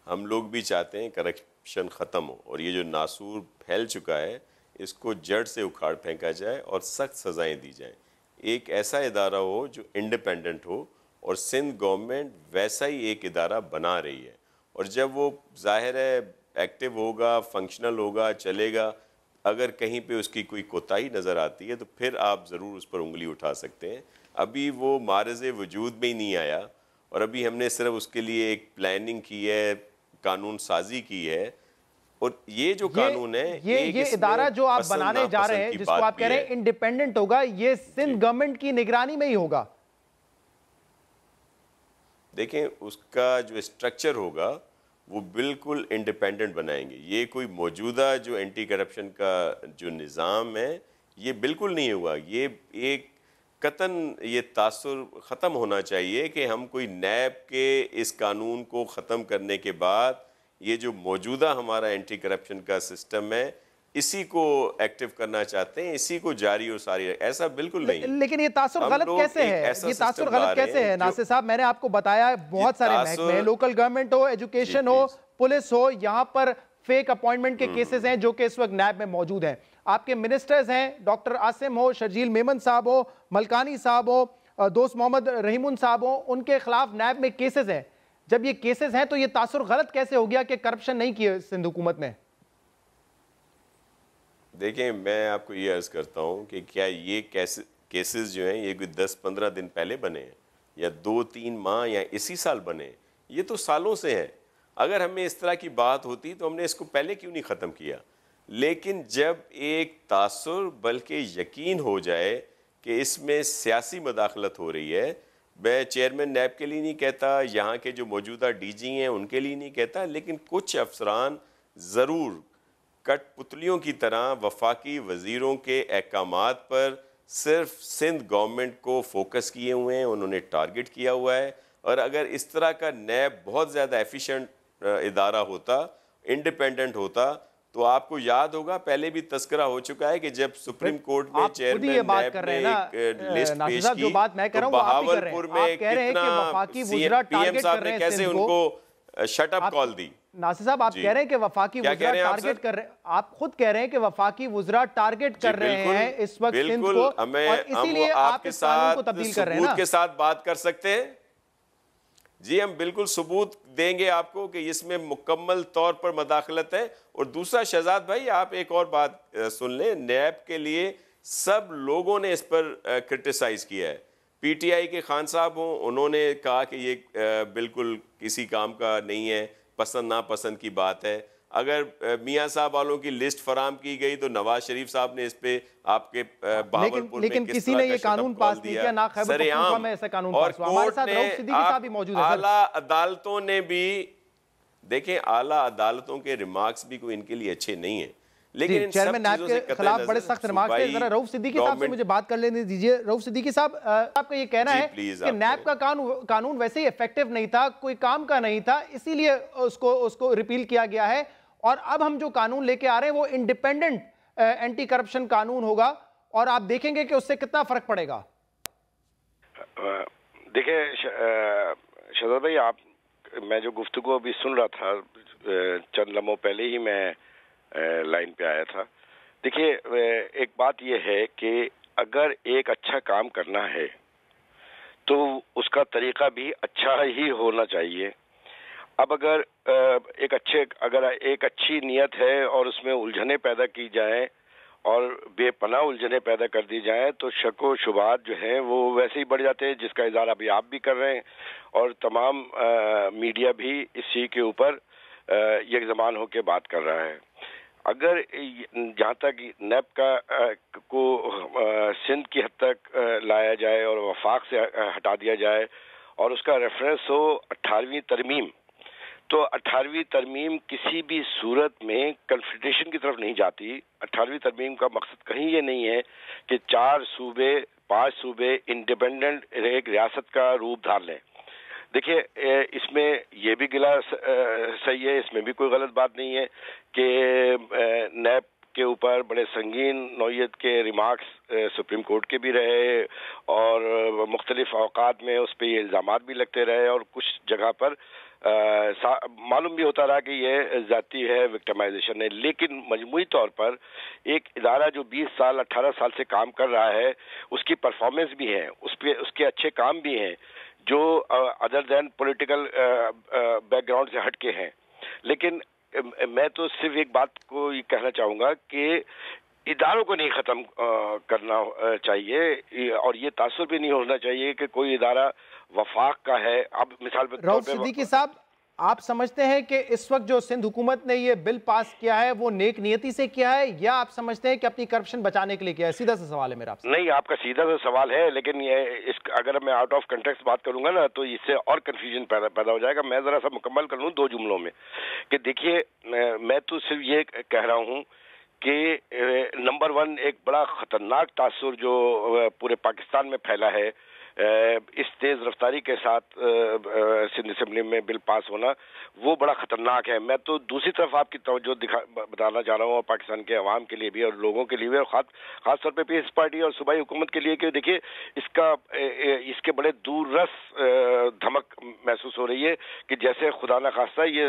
हम लोग भी चाहते हैं करप्शन ख़त्म हो और ये जो नासूर फैल चुका है इसको जड़ से उखाड़ फेंका जाए और सख्त सज़ाएं दी जाएं। एक ऐसा इदारा हो जो इंडिपेंडेंट हो और सिंध गवर्नमेंट वैसा ही एक इदारा बना रही है और जब वो ज़ाहिर है एक्टिव होगा, फंक्शनल होगा, चलेगा, अगर कहीं पे उसकी कोई कोताही नज़र आती है तो फिर आप ज़रूर उस पर उंगली उठा सकते हैं। अभी वो मारज़े वजूद में ही नहीं आया और अभी हमने सिर्फ उसके लिए एक प्लानिंग की है, कानून साजी की है और ये जो कानून है ये इदारा जो आप बनाने जा रहे हैं, जिसको आप कह रहे हैं इंडिपेंडेंट होगा, ये सिंध गवर्नमेंट की निगरानी में ही होगा। देखें, उसका जो स्ट्रक्चर होगा वो बिल्कुल इंडिपेंडेंट बनाएंगे। ये कोई मौजूदा जो एंटी करप्शन का जो निज़ाम है ये बिल्कुल नहीं हुआ। ये एक कतन ये तासुर ख़त्म होना चाहिए कि हम कोई नैब के इस कानून को ख़त्म करने के बाद ये जो मौजूदा हमारा एंटी करप्शन का सिस्टम है इसी को एक्टिव करना चाहते हैं, इसी को जारी और सारी, ऐसा बिल्कुल नहीं। लेकिन ये तासुर गलत कैसे है? ये तासुर गलत कैसे है नासिर साहब? मैंने आपको बताया बहुत सारे महकमे हैं, लोकल गवर्नमेंट हो, एजुकेशन हो, पुलिस हो, यहाँ पर फेक अपॉइंटमेंट के केसेस हैं जो कि इस वक्त नैब में मौजूद हैं। आपके मिनिस्टर्स हैं, डॉक्टर आसिम हो, शर्जील मेमन साहब हो, मलकानी साहब हो, दोस्त मोहम्मद रहीमुन साहब हो, उनके खिलाफ नैब में केसेस हैं। जब ये केसेस हैं तो ये तासुर गलत कैसे हो गया कि करप्शन नहीं किया सिंध हुकूमत ने? देखें, मैं आपको ये अर्ज़ करता हूँ कि क्या ये केसेस जो हैं ये कोई 10-15 दिन पहले बने हैं या 2-3 माह या इसी साल बने? ये तो सालों से हैं। अगर हमें इस तरह की बात होती तो हमने इसको पहले क्यों नहीं ख़त्म किया? लेकिन जब एक तासुर बल्कि यकीन हो जाए कि इसमें सियासी मदाखलत हो रही है, मैं चेयरमैन नैब के लिए नहीं कहता, यहाँ के जो मौजूदा DG हैं उनके लिए नहीं कहता, लेकिन कुछ अफसरान ज़रूर कठपुतलियों की तरह वफाकी वज़ीरों के अहकामात पर सिर्फ सिंध गवर्नमेंट को फोकस किए हुए हैं, उन्होंने टारगेट किया हुआ है। और अगर इस तरह का नैब बहुत ज़्यादा एफिशिएंट इदारा होता, इंडिपेंडेंट होता, तो आपको याद होगा पहले भी तस्करा हो चुका है कि जब सुप्रीम कोर्ट में चेयरमैन नैब ने एक लिस्ट पेश की जो बात मैं कर रहा हूं, बहावलपुर में कितना PM साहब ने कैसे उनको शटअप कॉल दी। नासिर साहब, आप कह रहे हैं कि वफाकी वुज़रा टारगेट कर रहे हैं, आप खुद कह रहे हैं कि वफाकी वुज़रा टारगेट कर रहे हैं इस वक्त सिंध को, और इसीलिए आप इस कानून को तब्दील कर रहे हैं ना? के साथ बात कर सकते हैं जी, हम बिल्कुल सबूत देंगे आपको कि इसमें मुकम्मल तौर पर मदाखलत है। और दूसरा, शहजाद भाई, आप एक और बात सुन लें, नैब के लिए सब लोगों ने इस पर क्रिटिसाइज किया है। PTI के खान साहब हों, उन्होंने कहा कि ये बिल्कुल किसी काम का नहीं है, पसंद नापसंद की बात है। अगर मियाँ साहब वालों की लिस्ट फराम की गई तो नवाज शरीफ साहब ने इस पे आपके बहावलपुर लेकिन में किसी ने ये कानून पास नहीं किया, ना खैबर पख्तूनख्वा में ऐसा कानून पास हुआ। हमारे साथ रऊफ सिद्दीकी साहब भी मौजूद है। आला अदालतों ने भी, देखें, आला अदालतों के रिमार्क्स भी कोई इनके लिए अच्छे नहीं है, लेकिन इन चेयरमैन नैब के खिलाफ बड़े सख्त रिमार्क्स थे। जरा रऊफ सिद्दीकी साहब से मुझे बात कर लेने दीजिए। रऊफ सिद्दीकी साहब, आपका ये कहना है कि नैब का कानून वैसे ही इफेक्टिव नहीं था, कोई काम का नहीं था, इसीलिए उसको रिपील किया गया है, और अब हम जो कानून लेके आ रहे हैं वो इंडिपेंडेंट एंटी करप्शन कानून होगा, और आप देखेंगे कि उससे कितना फर्क पड़ेगा। देखिए शहजाद भाई, मैं जो गुफ्तगू अभी सुन रहा था, चंद लम्हों पहले ही मैं लाइन पे आया था। देखिए, एक बात यह है कि अगर एक अच्छा काम करना है तो उसका तरीका भी अच्छा ही होना चाहिए। अब अगर एक अच्छी नीयत है और उसमें उलझने पैदा की जाए और बेपनाह उलझने पैदा कर दी जाए तो शक व शुबात जो हैं वो वैसे ही बढ़ जाते हैं, जिसका इज़हार अभी आप भी कर रहे हैं और तमाम मीडिया भी इसी के ऊपर यकज़मान होकर बात कर रहा है। अगर जहाँ तक नैब को सिंध की हद तक लाया जाए और वफाक से हटा दिया जाए और उसका रेफरेंस हो 18वीं तरमीम, तो 18वीं तरमीम किसी भी सूरत में कन्फेडरेशन की तरफ नहीं जाती। 18वीं तरमीम का मकसद कहीं ये नहीं है कि 4 सूबे 5 सूबे इंडिपेंडेंट एक रियासत का रूप धार लें। देखिए, इसमें यह भी गिला सही है, इसमें भी कोई गलत बात नहीं है कि नैब के ऊपर बड़े संगीन नौयत के रिमार्क्स सुप्रीम कोर्ट के भी रहे और मुख्तलिफ औकात में उस पर ये इल्ज़ामात भी लगते रहे और कुछ जगह पर मालूम भी होता रहा कि ये ज़ाती है, विक्टिमाइजेशन है। लेकिन मजमूई तौर पर एक इदारा जो 20 साल 18 साल से काम कर रहा है उसकी परफॉर्मेंस भी है, उसके अच्छे काम भी हैं जो अदर दैन पॉलिटिकल बैकग्राउंड से हटके हैं। लेकिन मैं तो सिर्फ एक बात को ये कहना चाहूँगा कि इदारों को नहीं ख़त्म करना चाहिए और ये तासुर भी नहीं होना चाहिए कि कोई इदारा वफाक का है। अब मिसाल के रऊफ सिद्दीकी साहब, आप समझते हैं कि इस वक्त जो सिंध हुकूमत ने ये बिल पास किया है वो नेक नियति से किया है या आप समझते हैं कि अपनी करप्शन बचाने के लिए किया है? सीधा सा सवाल है मेरा आपसे। नहीं, आपका सीधा सा सवाल है, लेकिन ये अगर मैं आउट ऑफ कंटेक्स्ट बात करूंगा ना तो इससे और कंफ्यूजन पैदा हो जाएगा। मैं जरा सा मुकम्मल कर लूँ 2 जुमलों में कि देखिए, मैं तो सिर्फ ये कह रहा हूँ कि नंबर 1 एक बड़ा खतरनाक तासुर जो पूरे पाकिस्तान में फैला है इस तेज रफ्तारी के साथ सिंध असेंबली में बिल पास होना, वो बड़ा खतरनाक है। मैं तो दूसरी तरफ आपकी तवज्जो बताना चाह रहा हूँ, और पाकिस्तान के अवाम के लिए भी और लोगों के लिए भी, और खास तौर पे पीपल्स पार्टी और सूबाई हुकूमत के लिए कि देखिए इसके बड़े दूररस धमक महसूस हो रही है कि जैसे खुदा न खास्ता ये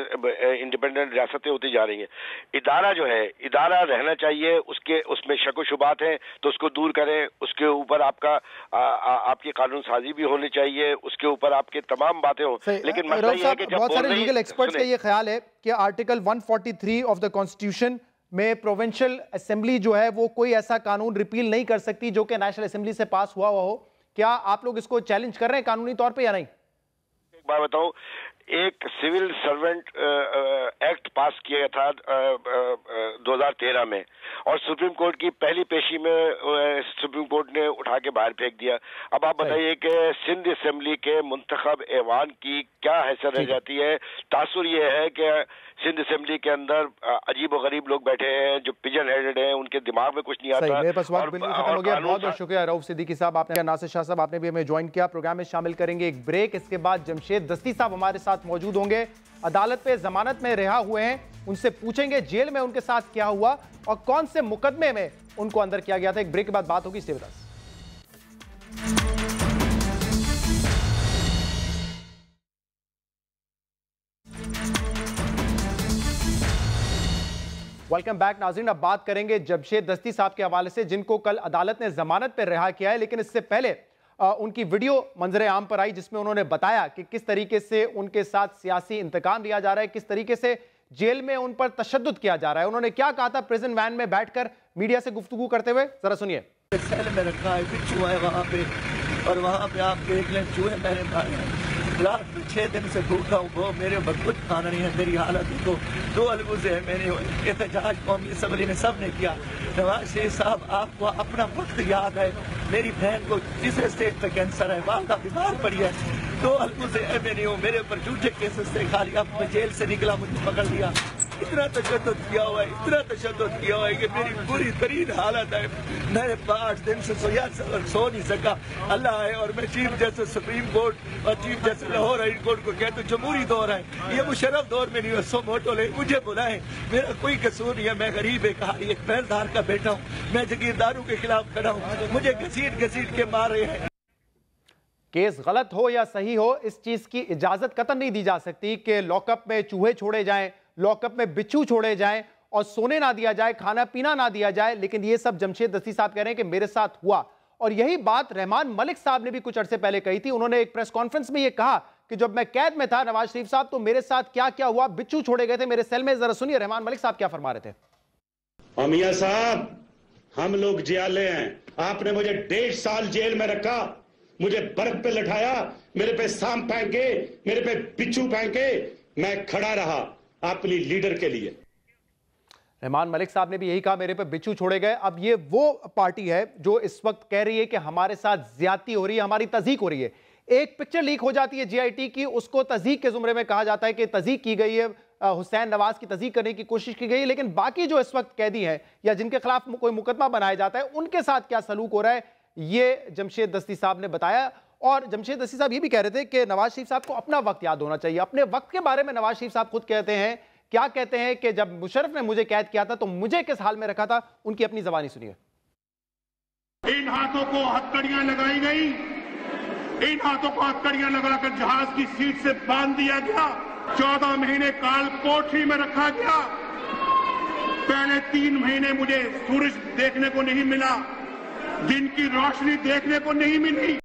इंडिपेंडेंट रियासतें होती जा रही हैं। इदारा जो है, इदारा रहना चाहिए, उसमें शक व शुबात है तो उसको दूर करें, उसके ऊपर आपकी कानून साजी भी होनी चाहिए, उसके ऊपर आपके तमाम बातें हो। लेकिन मसला ये है कि बहुत सारे लीगल एक्सपर्ट्स का ये ख्याल है कि आर्टिकल 143 ऑफ द कॉन्स्टिट्यूशन में प्रोविंशियल असेंबली जो है वो कोई ऐसा कानून रिपील नहीं कर सकती जो कि नेशनल असेंबली से पास हुआ हो। क्या आप लोग इसको चैलेंज कर रहे हैं कानूनी तौर पे या नहीं? एक बात बताऊं, एक सिविल सर्वेंट एक्ट पास किया था 2013 में और सुप्रीम कोर्ट की पहली पेशी में सुप्रीम कोर्ट ने उठा के बाहर फेंक दिया। अब आप बताइए कि सिंध असेंबली के मुंतखब ऐवान की क्या हैसियत रह जाती है? तासुर ये है कि सिंध असेंबली के अंदर अजीब और गरीब लोग बैठे हैं जो पिजन हेडेड हैं, उनके दिमाग में कुछ नहीं आता। मेरे पास वक्त बिल्कुल खत्म हो गया। बहुत बहुत शुक्रिया रऊफ सिद्दीकी साहब, आपने, नासिर शाह साहब आपने भी हमें ज्वाइन किया। प्रोग्राम में शामिल करेंगे एक ब्रेक, इसके बाद जमशेद दस्ती साहब हमारे साथ मौजूद होंगे। अदालत पे जमानत में रिहा हुए हैं, उनसे पूछेंगे जेल में उनके साथ क्या हुआ और कौन से मुकदमे में उनको अंदर किया गया था। एक ब्रेक के बाद बात होगी। Stay with us. Welcome back नाज़रीन। अब बात करेंगे जमशेद दस्ती साहब के हवाले से जिनको कल अदालत ने जमानत पर रिहा किया है, लेकिन इससे पहले उनकी वीडियो मंजर आम पर आई जिसमें उन्होंने बताया कि किस तरीके से उनके साथ सियासी इंतकाम लिया जा रहा है, किस तरीके से जेल में उन पर तशद्दुद किया जा रहा है। उन्होंने क्या कहा था प्रिजन वैन में बैठकर मीडिया से गुफ्तगू करते हुए, जरा सुनिए। में रखा है, बिच्छू है वहां पे, और वहाँ पे आप देख लें चूहे मैंने मारे हैं। रात में 6 दिन से भूखा हूँ, वो मेरे ऊपर कुछ खाना नहीं है। मेरी हालत देखो, 2 अलगुज़े हैं। मैंने एहतजाज कौमी असम्बली में सब ने किया। नवाज शरीफ साहब, आपको अपना वक्त याद है। मेरी बहन को तीसरे स्टेज पे कैंसर है, वालदा बीमार पड़ी है। 2 अलगुज़े है मैंने हूँ, मेरे ऊपर झूठे केसेस थे। खाली अब मैं जेल से निकला, मुझे पकड़ लिया। इतना तशद्दुद किया हुआ है, इतना तशद्दुद किया हुआ है कि मेरी पूरी तरीन हालत है। मैं 8 दिन से सो नहीं सका। अल्लाह है और मैं चीफ जस्टिस सुप्रीम कोर्ट और chief justice Lahore high court को कहता हूँ जमहूरी दौर है, ये मुशर्रफ दौर में नहीं है। सो मोटो ले, मुझे बुलाएं, मेरा कोई कसूर नहीं है। मैं गरीब एक पहलदार का बेटा हूँ, मैं जागीरदारों के खिलाफ खड़ा हूँ। मुझे घसीट घसीट के मार रहे हैं। केस गलत हो या सही हो, इस चीज की इजाजत कतई नहीं दी जा सकती कि लॉकअप में चूहे छोड़े जाएं, लॉकअप में बिच्छू छोड़े जाएं और सोने ना दिया जाए, खाना पीना ना दिया जाए। लेकिन ये सब जमशेद दस्ती साहब कह रहे हैं कि मेरे साथ हुआ। और यही बात रहमान मलिक साहब ने भी कुछ अरसे पहले कही थी। उन्होंने एक प्रेस कॉन्फ्रेंस में ये कहा कि जब मैं कैद में था नवाज शरीफ साहब, तो मेरे साथ क्या क्या हुआ, बिच्छू छोड़े गए थे मेरे सेल में। जरा सुनिए रहमान मलिक साहब क्या फरमा रहे थे। मियां साहब, हम लोग जियाले हैं, आपने मुझे 1.5 साल जेल में रखा, मुझे बर्फ पे लटाया, मेरे पे सांप फेंके, मेरे पे बिच्छू फेंके, मैं खड़ा रहा अपनी लीडर के लिए। रहमान मलिक साहब ने भी यही कहा, मेरे पे बिच्छू छोड़े गए। अब ये वो पार्टी है जो इस वक्त कह रही है कि हमारे साथ ज्यादती हो रही है, हमारी तज़ीक हो रही है। एक पिक्चर लीक हो जाती है जीआईटी की, उसको तज़ीक के जुमरे में कहा जाता है कि तज़ीक की गई है, हुसैन नवाज की तज़ीक करने की कोशिश की गई है। लेकिन बाकी जो इस वक्त कैदी हैं या जिनके खिलाफ कोई मुकदमा बनाया जाता है, उनके साथ क्या सलूक हो रहा है, ये जमशेद दस्ती साहब ने बताया। और जमशेद दस्ती साहब ये भी कह रहे थे कि नवाज शरीफ साहब को अपना वक्त याद होना चाहिए। अपने वक्त के बारे में नवाज शरीफ साहब खुद कहते हैं, क्या कहते हैं कि जब मुशर्रफ ने मुझे कैद किया था तो मुझे किस हाल में रखा था, उनकी अपनी ज़बानी सुनिए। इन हाथों को हथकड़ियां लगाई गई, इन हाथों को हथकड़ियां लगाकर जहाज की सीट से बांध दिया गया। 14 महीने काल कोठरी में रखा गया। पहले 3 महीने मुझे सूरज देखने को नहीं मिला, दिन की रोशनी देखने को नहीं मिली।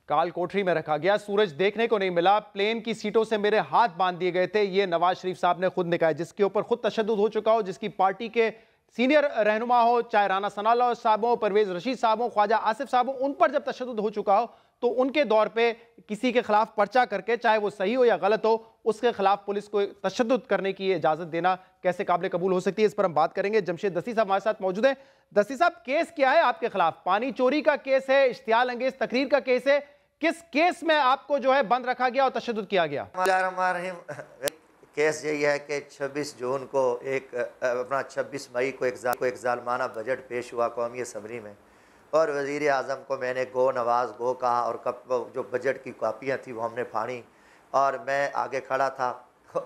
काल कोठरी में रखा गया, सूरज देखने को नहीं मिला, प्लेन की सीटों से मेरे हाथ बांध दिए गए थे। ये नवाज शरीफ साहब ने खुद ने कहा, जिसके ऊपर खुद तशद्दुद हो चुका हो, जिसकी पार्टी के सीनियर रहनुमा हो, चाहे राना सनाउल्लाह साहब हो, परवेज रशीद साहब हो, ख्वाजा आसिफ साहब हो, उन पर जब तशद्दुद हो चुका हो तो उनके दौर पे किसी के खिलाफ पर्चा करके, चाहे वो सही हो या गलत हो, उसके खिलाफ पुलिस को तशद्दुद करने की इजाजत देना कैसे काबिल कबूल हो सकती है, इस पर हम बात करेंगे। जमशेद दस्ती साहब हमारे साथ मौजूद हैं। दस्ती साहब, केस क्या है आपके खिलाफ? पानी चोरी का केस है, इश्तियाल अंगेज तकरीर का केस है, किस केस में आपको जो है बंद रखा गया और तशद्दुद किया गया? केस यही है कि 26 जून को अपना 26 मई को एक ज़ालमाना बजट पेश हुआ कौमी असम्बली में, और वज़ीर आज़म को मैंने गो नवाज गो कहा, और जो बजट की कापियाँ थी वो हमने फाड़ी, और मैं आगे खड़ा था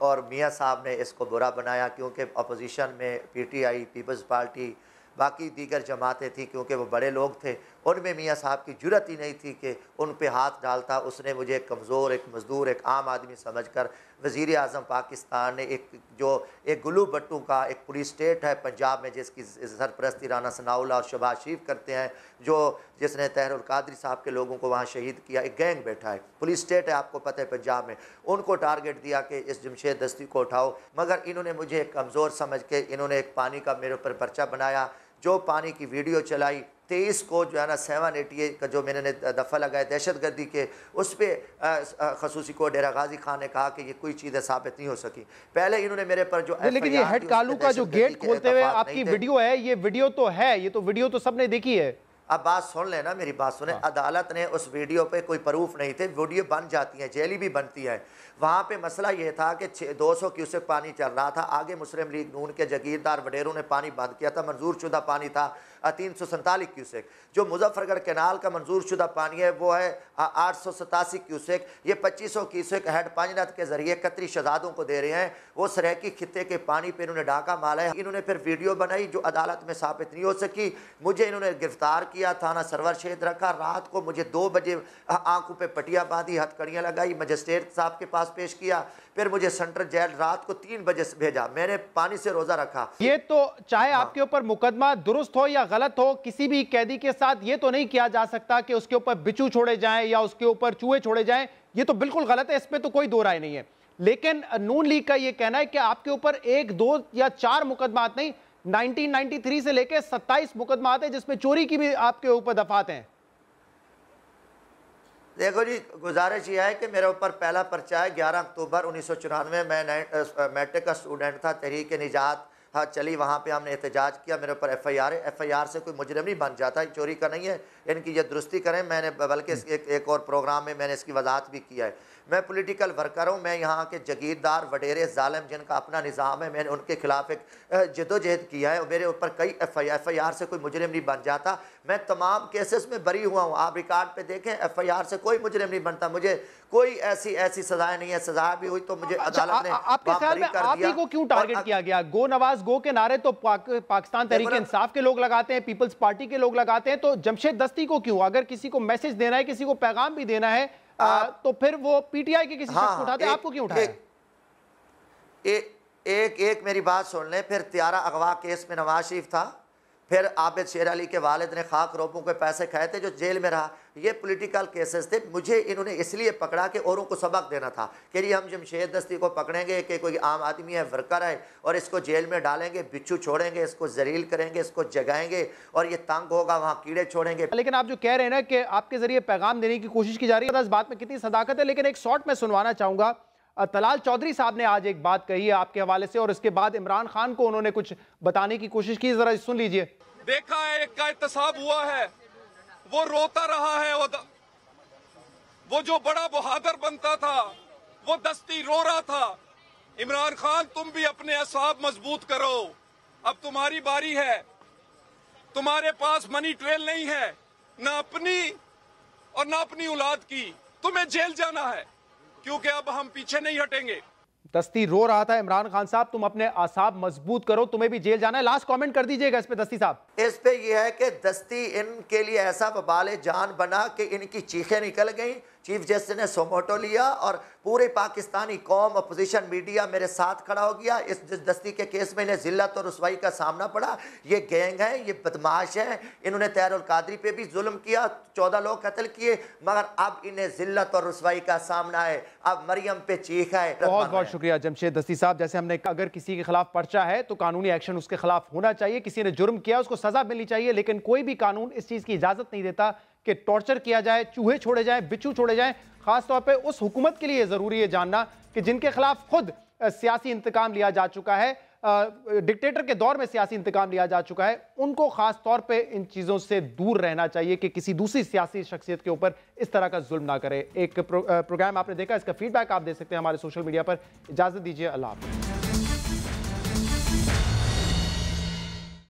और मियाँ साहब ने इसको बुरा बनाया, क्योंकि अपोजिशन में PTI, पीपल्स पार्टी, बाकी दीगर जमातें थी, क्योंकि वो बड़े लोग थे, उनमें मियाँ साहब की जुर्रत ही नहीं थी कि उन पे हाथ डालता। उसने मुझे एक कमज़ोर, एक मज़दूर, एक आम आदमी समझकर वज़ीर आज़म पाकिस्तान ने एक गुल्लू भट्टू का एक पुलिस स्टेट है पंजाब में, जिसकी सरपरस्ती राना सनाउल्लाह और शहबाज शरीफ करते हैं, जिसने तहरुल कादरी साहब के लोगों को वहाँ शहीद किया। एक गैंग बैठा है, पुलिस स्टेट है, आपको पता है पंजाब में। उनको टारगेट दिया कि इस जमशेद दस्ती को उठाओ, मगर इन्होंने मुझे एक कमज़ोर समझ के इन्होंने एक पानी का मेरे ऊपर पर्चा बनाया। जो पानी की वीडियो चलाई 23 को जो है ना 788 का जो मैंने दफ़ा लगाया दहशतगर्दी के, उस पर खसूसी को डेरा गाजी खान ने कहा कि ये कोई चीज़ें साबित नहीं हो सकी। पहले इन्होंने मेरे पर जो लेकिन ये हेड कालू का जो गेट खोलते हुए आपकी वीडियो है, ये वीडियो तो है, ये तो वीडियो तो सबने देखी है। अब बात सुन लेना, मेरी बात सुने। अदालत ने उस वीडियो पे कोई प्रूफ नहीं थे, वीडियो बन जाती है, जेली भी बनती है। वहाँ पे मसला ये था कि 200 क्यूसेक पानी चल रहा था, आगे मुस्लिम लीग नून के जागीरदार वडेरों ने पानी बंद किया था, मंजूर शुदा पानी था 347 क्यूसेक। जो मुजफ्फरगढ़ कैनाल का मंजूर शुदा पानी है वो है 887 क्यूसेक। ये 2500 क्यूसेक हेड पंजनत के जरिए कतरी शहजादों को दे रहे हैं। वो सरेकी खित्ते के पानी पे इन्होंने डाका मारा है। इन्होंने फिर वीडियो बनाई जो अदालत में साबित नहीं हो सकी। मुझे इन्होंने गिरफ्तार किया, थाना सरवर शहीद रखा। रात को मुझे 2 बजे आंखों पे पटिया बांधी, हथकड़ियाँ लगाई, मजिस्ट्रेट साहब के पास पेश किया। फिर मुझे सेंट्रल जेल रात को 3 बजे भेजा। मैंने पानी से रोजा रखा। ये तो चाहे आपके ऊपर मुकदमा दुरुस्त हो या गलत हो, किसी भी कैदी के साथ ये तो नहीं किया जा सकता कि उसके ऊपर बिच्छू छोड़े जाएं या उसके ऊपर चूहे छोड़े जाएं। ये तो बिल्कुल गलत है, इस पे तो कोई दो राय नहीं है। लेकिन नून लीग का ये कहना है कि आपके ऊपर 1, 2 या 4 मुकदमात नहीं, 1993 से लेकर 27 मुकदमात हैं, जिसमें चोरी की भी आपके ऊपर दफात हैं। देखो जी, गुजारिश ये है कि मेरे ऊपर पहला पर्चा है 11 अक्टूबर 1994। मैं मैट्रिक का स्टूडेंट था। तहरीक निजात हाँ चली, वहाँ पे हमने एहतजाज किया। मेरे ऊपर एफआईआर है। एफआईआर से कोई मुजरिम नहीं बन जाता, चोरी का नहीं है। इनकी ये दुरुस्ती करें। मैंने बल्कि एक और प्रोग्राम में मैंने इसकी वजाहत भी किया है। मैं पॉलिटिकल वर्कर हूँ। मैं यहाँ के जगीरदार वडेरे जालिम जिनका अपना निज़ाम है, मैंने उनके खिलाफ एक जदोजहद किया है। मेरे ऊपर कई एफआईआर से कोई मुजरिम नहीं बन जाता। मैं तमाम केसेस में बरी हुआ हूँ। आप रिकॉर्ड पे देखें, एफआईआर से कोई मुजरिम नहीं बनता। मुझे कोई ऐसी सजाएं नहीं है। सजा भी हुई तो मुझे अदालत ने आपके ख्याल में आप ही को क्यों टारगेट किया गया? गो नवाज गो के नारे तो पाकिस्तान तहरीक इंसाफ के लोग लगाते हैं, पीपल्स पार्टी के लोग लगाते हैं, तो जमशेद दस्ती को क्यों? अगर किसी को मैसेज देना है, किसी को पैगाम भी देना है, तो फिर वो पीटीआई के किसी शख्स को उठाते हैं, आपको क्यों उठाया? एक मेरी बात सुन लें। फिर त्यारा अगवा केस में नवाज शरीफ था। फिर आबिद शेर अली के वालिद ने खाक रोबों के पैसे खाए थे, जो जेल में रहा। ये पॉलिटिकल केसेस थे। मुझे इन्होंने इसलिए पकड़ा कि औरों को सबक देना था कि जी हम जमशेद दस्ती को पकड़ेंगे कि कोई आम आदमी है, वर्कर है, और इसको जेल में डालेंगे, बिच्छू छोड़ेंगे, इसको जलील करेंगे, इसको जगाएंगे, और ये तंग होगा, वहाँ कीड़े छोड़ेंगे। लेकिन आप जो कह रहे हैं ना कि आपके जरिए पैगाम देने की कोशिश की जा रही है, इस बात में कितनी सदाकत है। लेकिन एक शॉर्ट में सुनवाना चाहूंगा। तलाल चौधरी साहब ने आज एक बात कही है आपके हवाले से, और इसके बाद इमरान खान को उन्होंने कुछ बताने की कोशिश की। जरा सुन लीजिए। देखा है, एक का एहतसाब हुआ है, वो रोता रहा है। वो जो बड़ा बहादुर बनता था, वो दस्ती रो रहा था। इमरान खान, तुम भी अपने असाब मजबूत करो। अब तुम्हारी बारी है। तुम्हारे पास मनी ट्रेल नहीं है, ना अपनी और ना अपनी औलाद की। तुम्हें जेल जाना है, क्योंकि अब हम पीछे नहीं हटेंगे। दस्ती रो रहा था। इमरान खान साहब, तुम अपने आसाब मजबूत करो, तुम्हें भी जेल जाना है। लास्ट कमेंट कर दीजिएगा इस पे दस्ती साहब। इस पे यह है कि दस्ती इनके लिए ऐसा वबाले जान बना कि इनकी चीखें निकल गई। चीफ जस्टिस ने सोमोटो लिया और पूरे पाकिस्तानी कौम, अपोजिशन, मीडिया मेरे साथ खड़ा हो गया। इस दस्ती के केस में इन्हें जिल्लत और रुसवाई का सामना पड़ा। ये गैंग है, ये बदमाश है। इन्होंने तैरुल कादरी पे भी जुल्म किया, 14 लोग कत्ल किए, मगर अब इन्हें जिल्लत और रुसवाई का सामना है। अब मरियम पे चीख है। बहुत बहुत शुक्रिया जमशेद दस्ती साहब। जैसे हमने, अगर किसी के खिलाफ पर्चा है तो कानूनी एक्शन उसके खिलाफ होना चाहिए। किसी ने जुर्म किया, उसको सजा मिलनी चाहिए। लेकिन कोई भी कानून इस चीज की इजाजत नहीं देता कि टॉर्चर किया जाए, चूहे छोड़े जाएं, बिच्छू छोड़े जाएं। खासतौर पे उस हुकूमत के लिए जरूरी है जानना कि जिनके खिलाफ खुद सियासी इंतकाम लिया जा चुका है, डिक्टेटर के दौर में सियासी इंतकाम लिया जा चुका है, उनको खास तौर पे इन चीजों से दूर रहना चाहिए कि किसी दूसरी सियासी शख्सियत के ऊपर इस तरह का जुल्म ना करे। एक प्रोग्राम आपने देखा, इसका फीडबैक आप दे सकते हैं हमारे सोशल मीडिया पर। इजाजत दीजिए, अल्लाह हाफ़िज़।